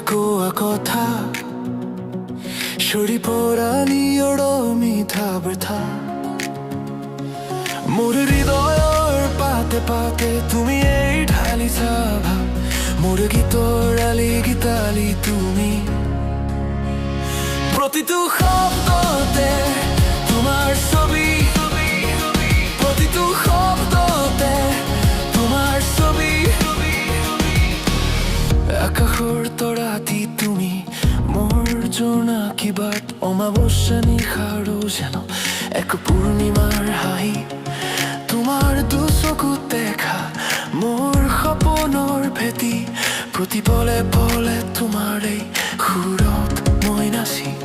কোৱা কথা সৰি পৰালিৰ মিঠা বৃথা মোৰ হৃদয়ৰ পাতে পাতে তুমি এই ঢালিছা ভাৱ মোৰ গীতৰ আলি গীতালি তুমি প্ৰতিটো শব্দতে তোমাৰ ছবি প্ৰতিটো শব্দতে তোমাৰ ছবি আকাশৰ তৰাটি তুমি মোৰ জোনাকী বাট অমাৱস্যা নিশাৰো যেন এক পূৰ্ণিমাৰ হাঁহি তোমাৰ দুচকুত দেখা মোৰ সপোনৰ ভেটি প্ৰতি পলে পলে তোমাৰ এই সুৰত মই নাচি